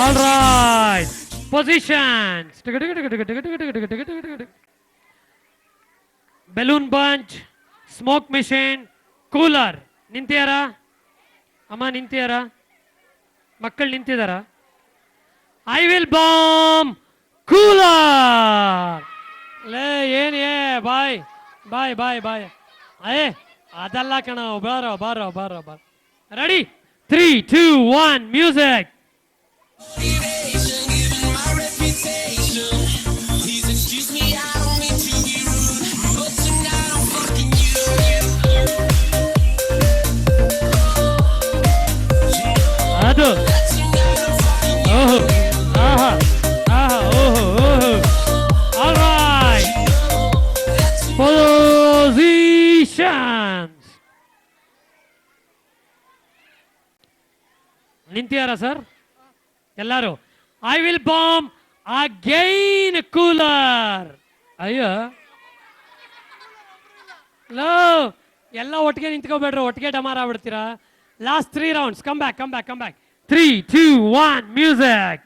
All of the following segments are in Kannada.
All right. Positions. Balloon bunch, smoke machine, cooler. ನಿಂತಿಯಾರಾ ಅಮ್ಮ? ನಿಂತಿಯಾರಾ ಮಕ್ಕಳು? ನಿಂತಿದಾರಾ? I will bomb cooler. ಲೇ ಏನ್ ಬಾಯ್ ಬಾಯ್ ಬಾಯ್ ಬಾಯ್ ಅದಲ್ಲ ಕಣ. ಬಾರೋ ಬಾರೋ ಬಾರೋ ಬಾರೋ. ರೆಡಿ? 3, 2, 1 ಮ್ಯೂಸಿಕ್. ಅದು ಓಹೋ ಆಹಾ ಆಹಾ ಓಹೋ ಓಹೋ. All right. ಪೊಸಿಷನ್ಸ್. ನಿಂತಿಯಾರಾ ಸರ್ ಎಲ್ಲರೂ? I will bomb again cooler. ಅಯ್ಯೋ ಲೋ, ಎಲ್ಲ ಒಟ್ಟಿಗೆ ನಿಂತ್ಕೋಬೇಡ್ರಿ, ಒಟ್ಟಿಗೆ ಡಮಾರ ಆಗ್ಬಿಡ್ತೀರಾ. Last 3 rounds. Come back, come back, come back. 3, 2, 1 music.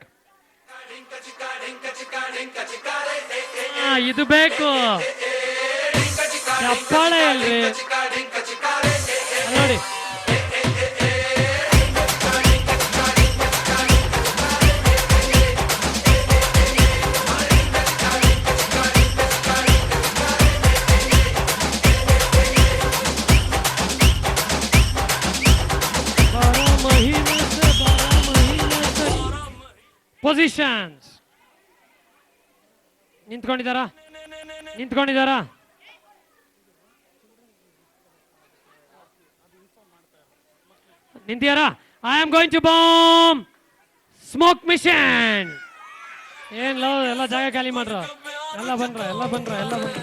ಇದು ಬೇಕು. ಚಪ್ಪಾಳೆ ಅಲ್ರಿ ನೋಡಿ. Positions. ನಿಂತ್ಕೊಂಡಿದ್ದಾರಾ? ನಿಂತ್ಕೊಂಡಿದ್ದಾರಾ? ನಿಂತಿಯಾರಾ? I am going to bomb smoke mission. ಏನ್ ಲೋ, ಎಲ್ಲ ಜಾಗ ಖಾಲಿ ಮಾಡ್ರ. ಎಲ್ಲ ಬಂದ್ರ ಎಲ್ಲ ಬಂದ್ರ ಎಲ್ಲ ಬಂದ್ರ.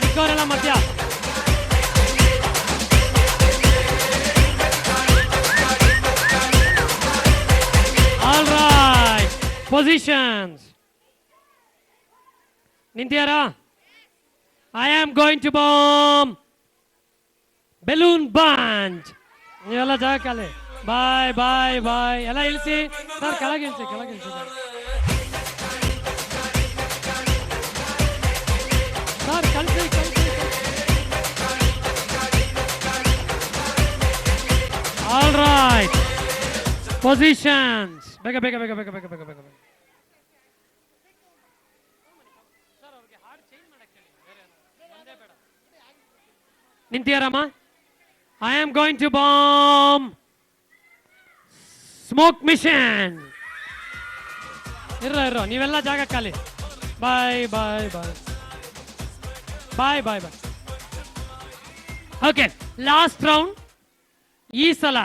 ನಿಂತವರೆಲ್ಲ ಮಧ್ಯ. All right. Positions. ನಿಂತಿಯಾರಾ? I am going to bomb balloon bunch. ನೀವೆಲ್ಲ ಜಾಗ ಖಾಲಿ. ಬಾಯ್ ಬಾಯ್ ಬಾಯ್. ಎಲ್ಲ ಇಳಿಸಿ ಸರ್, ಕೆಳಗೆ ಇಳಿಸಿ, ಕೆಳಗೆ ಇಳಿಸಿ ಸರ್, ಕಳಿಸಿ ಕಳಿಸಿ. All right. Positions. ಬೇಗ ಬೇಗ ಬೇಗ ಬೇಗ ಬೇಗ ಬೇಗ ಬೇಗ. ನಿಂತಿಯಾರಮ್ಮ? I am going to bomb smoke mission. ಇರೋ ನೀವೆಲ್ಲ ಜಾಗ ಖಾಲಿ. Bye bye bye bye bye bye. Okay, last round. ಈ ಸಲ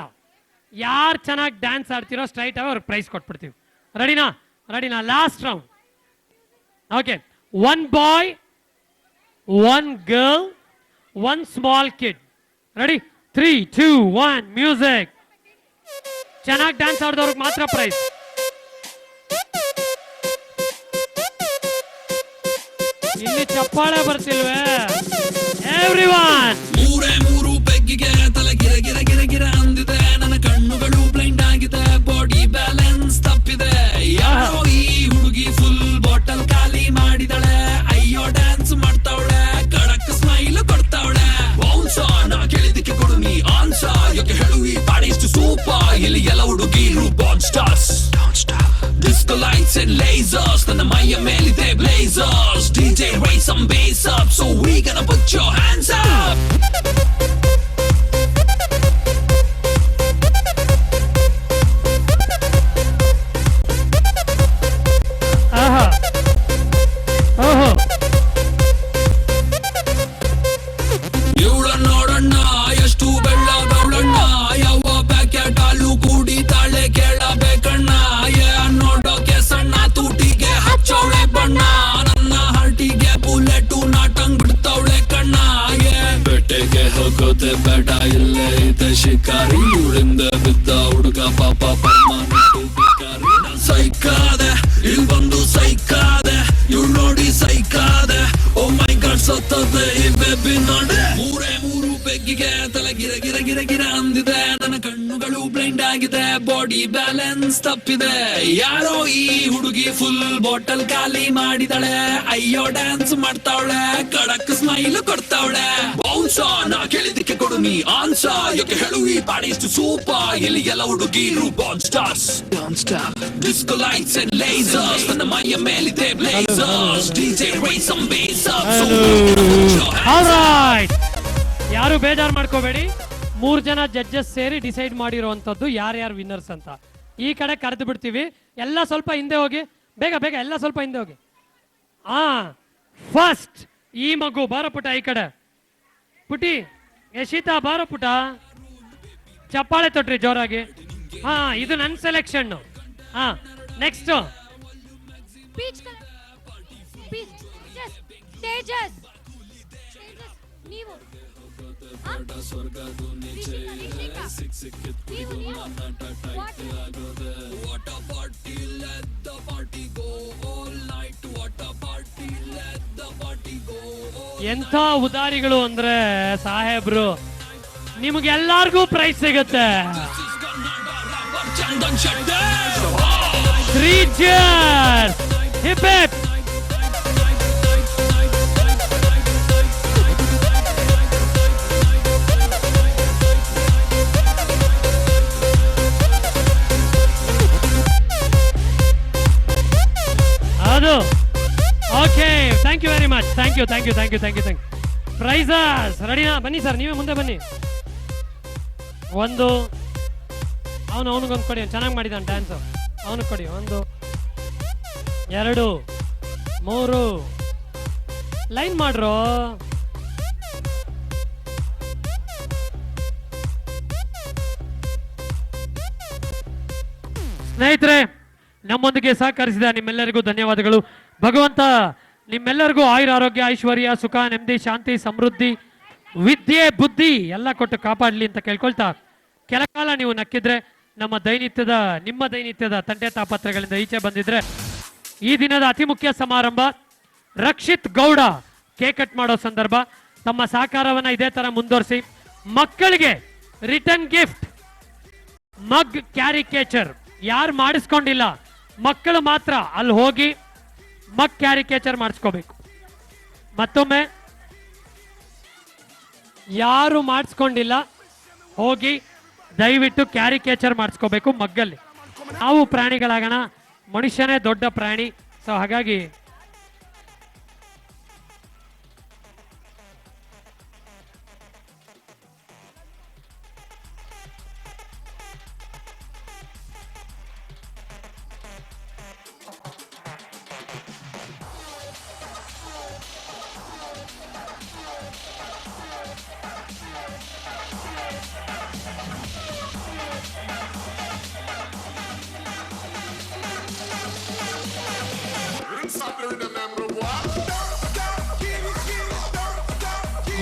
ಯಾರು ಚೆನ್ನಾಗಿ ಡ್ಯಾನ್ಸ್ ಆಡ್ತಿರೋ ಸ್ಟ್ರೈಟ್ ಆಗಿ ಅವ್ರಿಗೆ ಪ್ರೈಸ್ ಕೊಟ್ಬಿಡ್ತೀವಿ. ರೆಡಿನಾ? ರೆಡಿನಾ? Last round. ಓಕೆ, 1 ಬಾಯ್, 1 girl, 1 small kid. Ready? 3, 2, 1 music. ಚೆನ್ನಾಗಿ ಡ್ಯಾನ್ಸ್ ಆಡಿದವ್ರಿಗೆ ಮಾತ್ರ ಪ್ರೈಸ್. ಇಲ್ಲಿ ಚಪ್ಪಾಳೆ ಬರ್ತಿಲ್ವೇ? ಎವ್ರಿವನ್. ಮೂರು ಪೆಗ್ಗಿಗೆ ತಲೆ ಗಿರ ಗಿರ ಗಿರ ಗಿರ ಅಂದಿದೆ. ನನ್ನ ಕಣ್ಣುಗಳು ಬ್ಲೈಂಡ್ ಆಗಿದೆ, ಬಾಡಿ ಬ್ಯಾಲೆನ್ಸ್ ತಪ್ಪಿದೆ. ಯಾರೋ ಈ ಹುಡುಗಿ ಫುಲ್ ಬಾಟಲ್ ಖಾಲಿ ಮಾಡಿದಳೆ. ಅಯ್ಯೋ ಡ್ಯಾನ್ಸ್ ಮಾಡ್ತಾವಳೆ, ಕಡಕ್ ಸ್ಮೈಲ್ ಕೊಡ್ತಾವಳೆ. ಬೌನ್ಸ ನಾ ಕೇಳಿದಕ್ಕೆ ಕೊಡು ನೀ ಆನ್ಸ. ಯಾಕೆ ಹೇಳು ಈ ಬಾಡಿ ಇಷ್ಟು ಸೂಪರ್. ಇಲ್ಲಿ ಎಲ್ಲ ಹುಡುಗಿರು ಬಾನ್ stars. Disco lights and lasers, ನನ್ನ ಮೈಯ ಮೇಲಿದೆ blazers. DJ raise some bass up, so we gonna put your hands up. ಇವಳ ನೋಡಣ್ಣ ಎಷ್ಟು ಬೆಳ್ಳಗವಳಣ್ಣ. ಯಾವ ಪ್ಯಾಕೆಟ್ ಹಾಲು ಕುಡಿತಾಳೆ ಕೇಳಬೇಕಣ್ಣ. ನೋಡೋಕೆ ಸಣ್ಣ, ತೂಟಿಗೆ ಹಚ್ಚವಳೆ ಬಣ್ಣ. ನನ್ನ ಹಾರ್ಟಿಗೆ ಬುಲೆಟು ನಾಟಂಗ್ ಬಿಡ್ತವಳೆ ಕಣ್ಣ. ಬೆಟ್ಟೆಗೆ ಹೋಗೋದೆ ಬೇಡ, ಇಲ್ಲೇ ಇದೆ ಶಿಕಾರಿ. ಇವಳಿಂದ ಬಿದ್ದ ಹುಡುಗ ಪಾಪ ಪರ್ಮನೆಂಟು ಭಿಕಾರಿ. ಸೈಕಾದೆ ಇಲ್ ಬಂದು ಸೈಕಾದೆ, ಇವಳು ನೋಡಿ ಸೈಕಾದೆ. ಓ ಮೈ ಗಾಡ್ ಸತ್ತದೆ ಈ ಬೇಬಿ ನೋಡೆ. ಮೂರು ಬೆಗ್ಗಿಗೆ ತಲೆ ಗಿರ ಗಿರ ಗಿರ ಗಿರ ಅಂದಿದೆ. ನನ್ನ ಕಣ್ಣುಗಳು ಬ್ಲೈಂಡ್ ಬ್ಲೈಂಡ್ ಆಗಿದೆ ಬಾಡಿ ಬ್ಯಾಲೆನ್ಸ್ ತಪ್ಪಿದೆ ಯಾರೋ ಈ ಹುಡುಗಿ ಫುಲ್ ಬಾಟಲ್ ಖಾಲಿ ಮಾಡಿದಳೆ ಅಯ್ಯೋ ಡ್ಯಾನ್ಸ್ ಮಾಡ್ತಾವಳೆ ಕಡಕ್ ಸ್ಮೈಲ್ ಕೊಡ್ತಾವಳೆ ಬೌನ್ಸ ನಾ ಕೇಳಿದಕ್ಕೆ ಕೊಡು ನೀ ಆನ್ಸ ಯಾಕೆ ಹೇಳು ಈ ಬಾಡಿ ಇಷ್ಟು ಸೂಪರ್ ಇಲ್ಲಿ ಎಲ್ಲ ಹುಡುಗಿರು ಬಾನ್ stars disco lights and lasers ನನ್ನ ಮೈಯ ಮೇಲಿದೆ blazers DJ raise some bass alright, ಯಾರು ಬೇಜಾರು ಮಾಡ್ಕೋಬೇಡಿ. 3 ಜನ ಜಡ್ಜಸ್ ಸೇರಿ ಡಿಸೈಡ್ ಮಾಡಿರುವಂತದ್ದು ಯಾರ್ಯಾರು ವಿನ್ನರ್ಸ್ ಅಂತ. ಈ ಕಡೆ ಕರೆದು ಬಿಡ್ತೀವಿ. ಎಲ್ಲ ಸ್ವಲ್ಪ ಹಿಂದೆ ಹೋಗಿ, ಬೇಗ ಬೇಗ ಎಲ್ಲ ಸ್ವಲ್ಪ ಹಿಂದೆ ಹೋಗಿ. ಫಸ್ಟ್ ಈ ಮಗು ಬಾರೋ ಪುಟ, ಈ ಕಡೆ ಪುಟಿ ಯಶಿತಾ ಬಾರೋ ಪುಟ, ಚಪ್ಪಾಳೆ ತೊಟ್ರಿ ಜೋರಾಗಿ. ಇದು ನನ್ನ ಸೆಲೆಕ್ಷನ್. ನೆಕ್ಸ್ಟ್ ಪೀಚ್ ತೇಜಸ್ ನೀವು ಎಂಥ ಉದಾರಿಗಳು ಅಂದ್ರೆ ಸಾಹೇಬ್ರು, ನಿಮಗೆಲ್ಲರಿಗೂ ಪ್ರೈಸ್ ಸಿಗುತ್ತೆ. 3 cheers! Hip hip! ಅದು okay, thank you very much. Thank you. Prizes ರೆಡಿನಾ? ಬನ್ನಿ ಸರ್, ನೀವೇ ಮುಂದೆ ಬನ್ನಿ. ಅವನಿಗೊಂದು ಕೊಡಿ, ಚೆನ್ನಾಗಿ ಮಾಡಿದ್ದಾನೆ ಡ್ಯಾನ್ಸ್, ಅವನಿಗೆ ಕೊಡಿ. 1 2 3 ಲೈನ್ ಮಾಡ್ರು. ಸ್ನೇಹಿತರೆ, ನಮ್ಮೊಂದಿಗೆ ಸಹಕರಿಸಿದ ನಿಮ್ಮೆಲ್ಲರಿಗೂ ಧನ್ಯವಾದಗಳು. ಭಗವಂತ ನಿಮ್ಮೆಲ್ಲರಿಗೂ ಆಯುರ ಆರೋಗ್ಯ ಐಶ್ವರ್ಯ ಸುಖ ನೆಮ್ಮದಿ ಶಾಂತಿ ಸಮೃದ್ಧಿ ವಿದ್ಯೆ ಬುದ್ಧಿ ಎಲ್ಲ ಕೊಟ್ಟು ಕಾಪಾಡಲಿ ಅಂತ ಕೇಳ್ಕೊಳ್ತಾ, ಕೆಲಕಾಲ ನೀವು ನಕ್ಕಿದ್ರೆ ನಿಮ್ಮ ದೈನಿತ್ಯದ ತಂಟೆ ತಾಪತ್ರಗಳಿಂದ ಈಚೆ ಬಂದಿದ್ರೆ, ಈ ದಿನದ ಅತಿ ಮುಖ್ಯ ಸಮಾರಂಭ ರಕ್ಷಿತ್ ಗೌಡ ಕೇಕ್ ಕಟ್ ಮಾಡೋ ಸಂದರ್ಭ. ತಮ್ಮ ಸಹಕಾರವನ್ನ ಇದೇ ತರ ಮುಂದುವರಿಸಿ. ಮಕ್ಕಳಿಗೆ ರಿಟರ್ನ್ ಗಿಫ್ಟ್ ಮಗ್ ಕ್ಯಾರಿಕೇಚರ್. ಯಾರು ಮಾಡಿಸ್ಕೊಂಡಿಲ್ಲ ಮಕ್ಕಳು ಮಾತ್ರ ಅಲ್ಲಿ ಹೋಗಿ ಮಗ್ ಕ್ಯಾರಿಕೇಚರ್ ಮಾಡಿಸ್ಕೋಬೇಕು. ಮತ್ತೊಮ್ಮೆ, ಯಾರು ಮಾಡಿಸ್ಕೊಂಡಿಲ್ಲ ಹೋಗಿ ದಯವಿಟ್ಟು ಕ್ಯಾರಿಕೇಚರ್ ಮಾಡಿಸ್ಕೋಬೇಕು ಮಗ್ಗಲ್ಲಿ. ನಾವು ಪ್ರಾಣಿಗಳಾಗೋಣ, ಮನುಷ್ಯನೇ ದೊಡ್ಡ ಪ್ರಾಣಿ. ಸೊ ಹಾಗಾಗಿ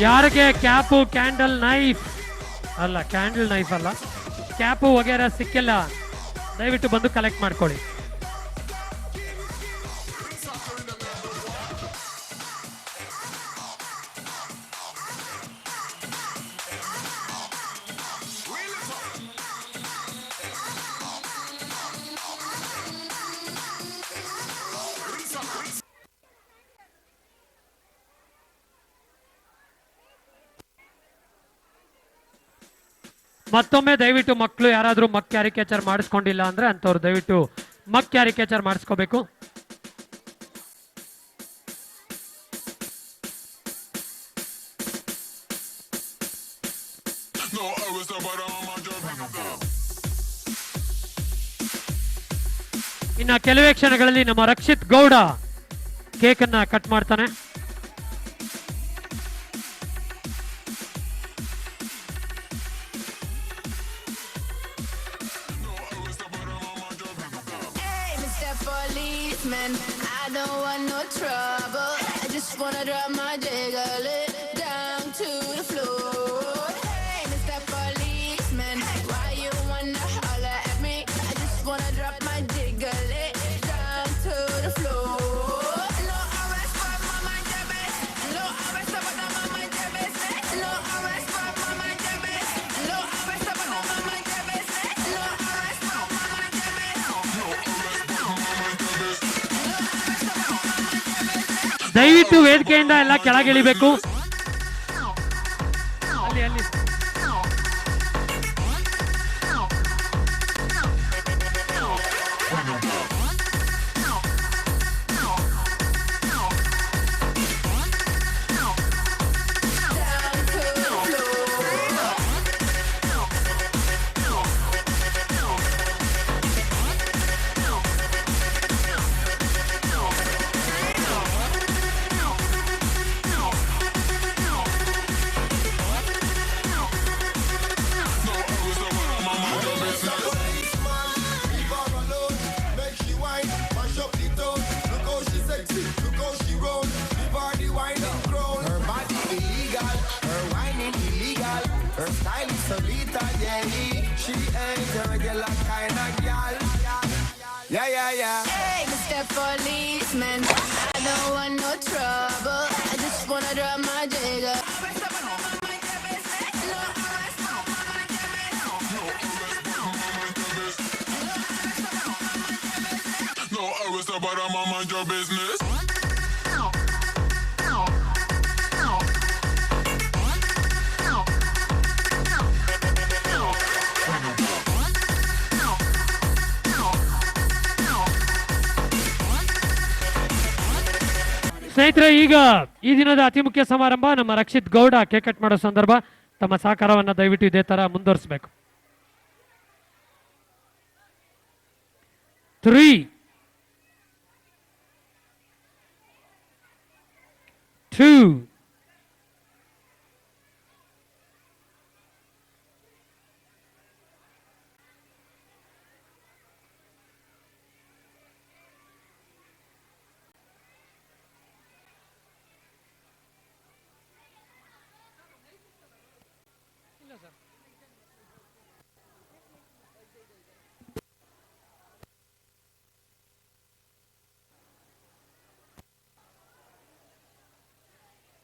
ಯಾರಿಗೆ ಕ್ಯಾಪು ಕ್ಯಾಂಡಲ್ ನೈಫ್ ಅಲ್ಲ, ಕ್ಯಾಂಡಲ್ ನೈಫ್ ಅಲ್ಲ, ಕ್ಯಾಪು ವಗೇರ ಸಿಕ್ಕಿಲ್ಲ, ದಯವಿಟ್ಟು ಬಂದು ಕಲೆಕ್ಟ್ ಮಾಡ್ಕೊಳ್ಳಿ. ಮತ್ತೊಮ್ಮೆ ದಯವಿಟ್ಟು ಮಕ್ಕಳು ಯಾರಾದರೂ ಮಗ್ ಕ್ಯಾರಿಕೇಚರ್ ಮಾಡಿಸ್ಕೊಂಡಿಲ್ಲ ಅಂದ್ರೆ ಅಂತವ್ರು ದಯವಿಟ್ಟು ಮಗ್ ಕ್ಯಾರಿಕೇಚರ್ ಮಾಡಿಸ್ಕೋಬೇಕು. ಇನ್ನ ಕೆಲವೇ ಕ್ಷಣಗಳಲ್ಲಿ ನಮ್ಮ ರಕ್ಷಿತ್ ಗೌಡ ಕೇಕ್ ಅನ್ನ ಕಟ್ ಮಾಡ್ತಾನೆ. I don't want no trouble. I just wanna drop my jiggle it down to the floor. Hey, Mr. Policeman, why you wanna holler at me? I just wanna drop my jiggle it down to the floor. No arrest for mama jabez. No arrest for mama jabez. No arrest for mama jabez. No arrest for mama jabez. No ದಯವಿಟ್ಟು ವೇದಿಕೆಯಿಂದ ಎಲ್ಲ ಕೆಳಗಿಳಿಬೇಕು. ಅಲ್ಲಿ ಅಲ್ಲಿ Hey, Mr. Policeman, I don't want no trouble. I just wanna drop my jigger. No arrest, but I'm on mind your business. ಸ್ನೇಹಿತರೆ, ಈಗ ಈ ದಿನದ ಅತಿ ಮುಖ್ಯ ಸಮಾರಂಭ. ನಮ್ಮ ರಕ್ಷಿತ್ ಗೌಡ ಕೇಕ್ ಕಟ್ ಮಾಡೋ ಸಂದರ್ಭ ತಮ್ಮ ಸಹಕಾರವನ್ನ ದಯವಿಟ್ಟು ಇದೇ ತರ ಮುಂದುವರಿಸಬೇಕು. 3 2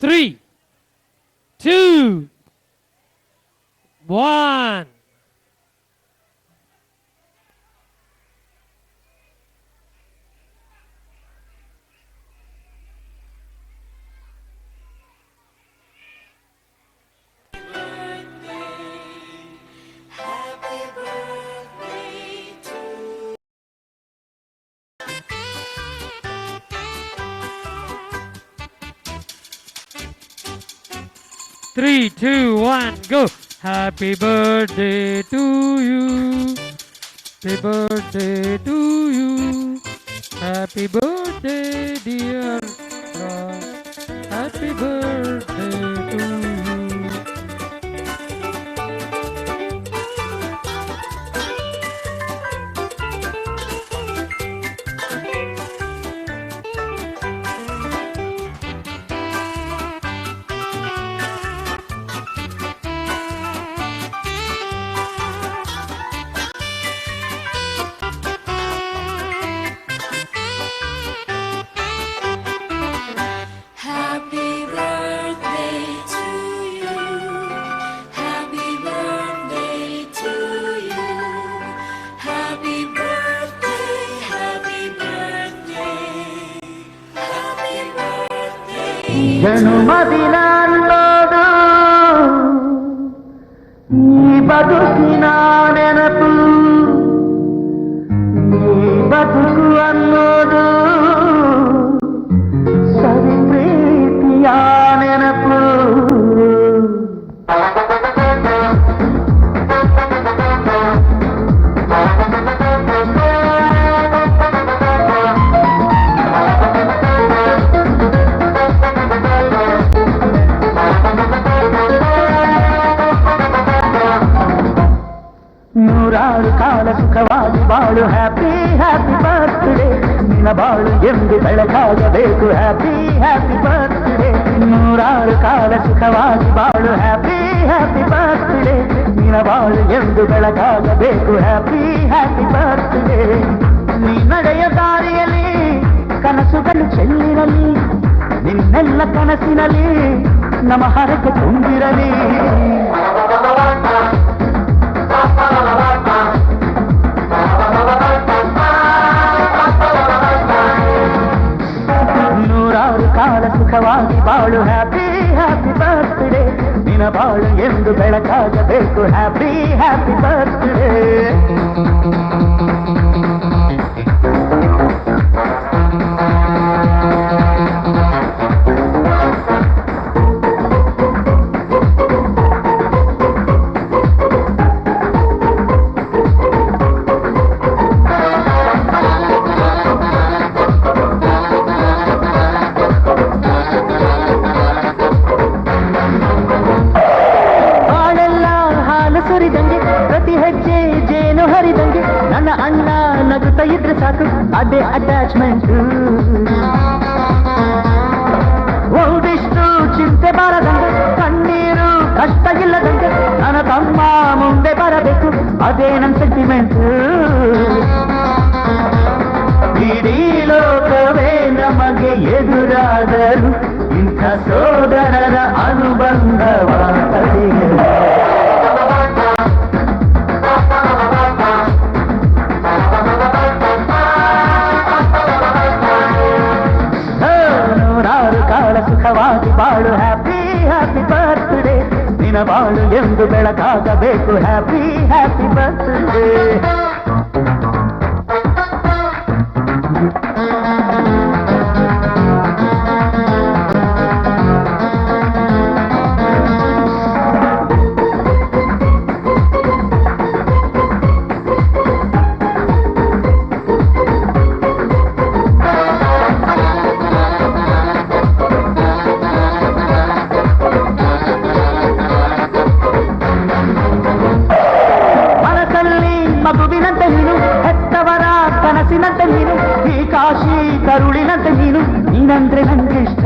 3 2 1 3 2 1 go. Happy birthday to you. Happy birthday to you. Happy birthday dear Raj. Happy birthday to you. Happy birthday to you. Happy birthday to you. Happy birthday, happy birthday. Happy birthday. ಜನುಮದಿನ ಅನ್ನೋದು ಈ ಬದುಕಿನ ನೆನಪು, ಈ ಬದುಕು ಅನ್ನೋದು ಸವಿ ಪ್ರೀತಿಯ ನೆನಪು. ನೂರಾರು ಕಾಲ ಸುಖವಾಗಿ ಬಾಳು, ಹ್ಯಾಪಿ ಹ್ಯಾಪಿ ಬರ್ತ್ಡೇ. ನಿನ್ನ ಬಾಳು ಎಂದು ಬೆಳಕಾಗಬೇಕು, ಹ್ಯಾಪಿ ಹ್ಯಾಪಿ ಬರ್ತ್ಡೇ. ನೂರಾರು ಕಾಲ ಸುಖವಾಗಿ ಬಾಳು, ಹ್ಯಾಪಿ ಹ್ಯಾಪಿ ಬರ್ತ್ಡೇ. ನಿನ್ನ ಬಾಳು ಎಂದು ಬೆಳಕಾಗಬೇಕು, ಹ್ಯಾಪಿ ಹ್ಯಾಪಿ ಬರ್ತ್ಡೇ. ನೀ ನಡೆಯ ದಾರಿಯಲ್ಲಿ ಕನಸುಗಳು ಚೆಲ್ಲಿರಲಿ, ನಿನ್ನೆಲ್ಲ ಕನಸಿನಲ್ಲಿ ನಮ್ಮ ಹರಕೆ ತುಂಬಿರಲಿ. ನೂರಾರು ಕಾಲ ಬಾಳು ಎಂದು ಬೆಳಕಾಗಬೇಕು ಹ್ಯಾಪಿ ಹ್ಯಾಪಿ ಬರ್ತ್ಡೇ ಪ್ರತಿ ಹೆಜ್ಜೆ ಜೇನು ಹರಿದಂಗೆ ನನ್ನ ಅಣ್ಣ ನಗುತ್ತಾ ಇದ್ರೆ ಸಾಕು ಅದೇ ಅಟ್ಯಾಚ್ಮೆಂಟ್ ಒಂದಿಷ್ಟು ಚಿಂತೆ ಬಾರದಂಗೆ ಕಣ್ಣೀರು ಕಷ್ಟ ಇಲ್ಲದಂಗೆ ನನ್ನ ತಮ್ಮ ಮುಂದೆ ಬರಬೇಕು ಅದೇ ನನ್ನ ಸೆಂಟಿಮೆಂಟ್ ಇಡೀ ಲೋಕವೇ ನಮಗೆ ಎದುರಾದರು ಇಂಥ ಸೋದರರ ಅನುಬಂಧವ ಸುಖವಾಗಿ ಬಾಳು ಹ್ಯಾಪಿ ಹ್ಯಾಪಿ ಬರ್ತ್ಡೇ ನಿನ ಬಾಳು ಎಂದು ಬೆಳಕಾಗಬೇಕು ಹ್ಯಾಪಿ ಹ್ಯಾಪಿ ಬರ್ತ್ಡೇ ಮಗುವಿನಂತೆ ನೀನು ಹೆತ್ತವರ ಕನಸಿನಂತೆ ನೀನು ಈ ಕಾಶಿ ಕರುಳಿನಂತೆ ನೀನಂದ್ರೆ ನಂಗಿಷ್ಟ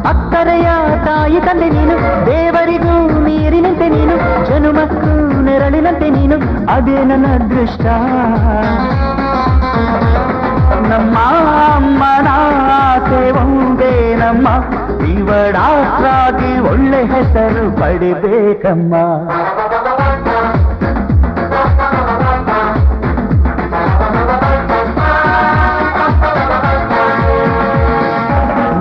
ಅಕ್ಕರೆಯ ತಾಯಿ ತಂದೆ ನೀನು ದೇವರಿಗೂ ನೀರಿನಂತೆ ನೀನು ಜನುಮಕ್ಕೂ ನೆರಳಿನಂತೆ ನೀನು ಅದೇ ನನ್ನ ಅದೃಷ್ಟ ನಮ್ಮ ಅಮ್ಮನ ಆಸೆ ಒಂದೇ ನಮ್ಮ ಇವಡಾಗಿ ಒಳ್ಳೆ ಹೆಸರು ಪಡಿಬೇಕಮ್ಮ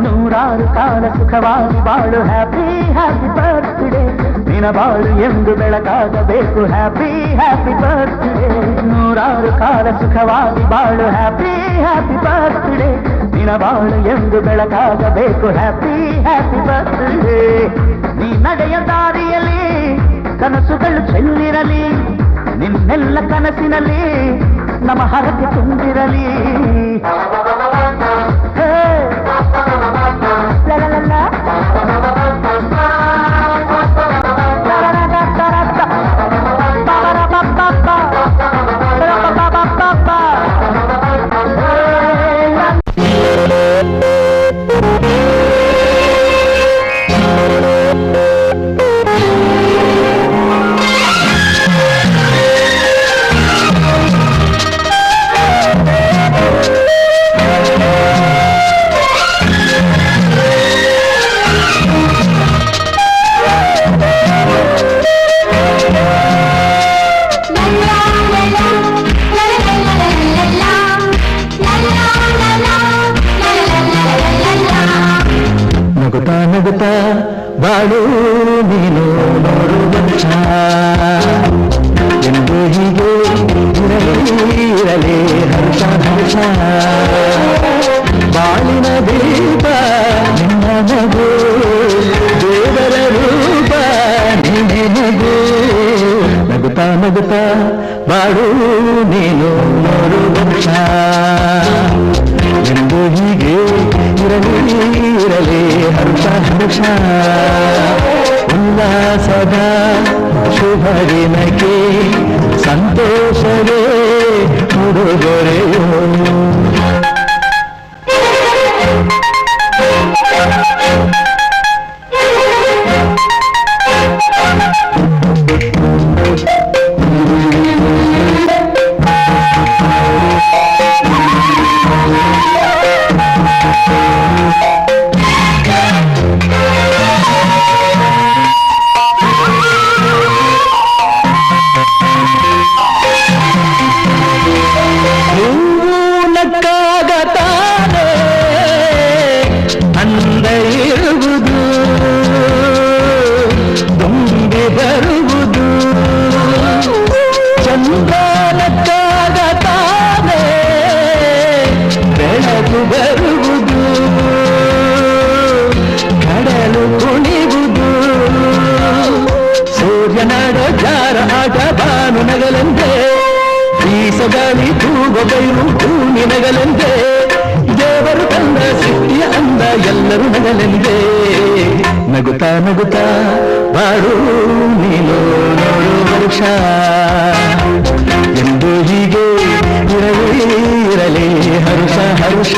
ನೂರಾರು ಕಾಲ ಸುಖವಾಗಿ ಬಾಳು ಹ್ಯಾಪಿ ಹ್ಯಾಪಿ ಬರ್ತ್ಡೇ ನಿನ ಬಾಳು ಎಂದು ಬೆಳಕಾಗಬೇಕು ಹ್ಯಾಪಿ ಹ್ಯಾಪಿ ಬರ್ತ್ಡೇ ನೂರಾರು ಕಾಲ ಸುಖವಾಗಿ ಬಾಳು ಹ್ಯಾಪಿ ಹ್ಯಾಪಿ ಬರ್ತ್ಡೇ ನಿನ ಬಾಳು ಎಂದು ಬೆಳಕಾಗಬೇಕು ಹ್ಯಾಪಿ ಹ್ಯಾಪಿ ಬರ್ತ್ಡೇ ನೀ ನಡೆಯ ದಾರಿಯಲ್ಲಿ ಕನಸುಗಳು ಚೆಲ್ಲಿರಲಿ ನಿನ್ನೆಲ್ಲ ಕನಸಿನಲ್ಲಿ ನಮ್ಮ ಹರಕೆ ತುಂಬಿರಲಿ ನಗುತ್ತಾ ಬಾಳು ನೀನು ನೋಡು ವರ್ಷ ಎಂದು ಹೀಗೆ ಇರಲಿ ಹರ್ಷ ಹರ್ಷ ಬಾಳಿನ ದೀಪ ನಿನ್ನ ಮಗು ದೇವರ ರೂಪ ನಿನ್ನೆ ಮಗು ನಗುತ್ತಾ ಬಾಳು ನೀನು ನೋಡು ವರ್ಷ ಎಂದು ಹೀಗೆ ಇರಲಿ ಹರ್ಷ ಹರ್ಷ ಉಲ್ಲಾಸದ ಶುಭ ದಿನಕ್ಕೆ ಸಂತೋಷವೇ ಉಡುಗೊರೆಯೋ ನಕ್ಕ ಗಾಳಿ ತೂಗೋ ಬೈರು ಭೂಮಿ ನಗಲೆಂದೇ ದೇವರು ತಂದ ಸೃಷ್ಟಿಯ ಅಂದ ಎಲ್ಲರೂ ನಗಲೆಂದೇ ನಗುತ್ತಾ ನಗುತ್ತಾ ಬಾಳು ನೀನು ನೋಡು ವರ್ಷ ಎಂದು ಹೀಗೆ ಇರಲಿ ಹರುಷ ಹರುಷ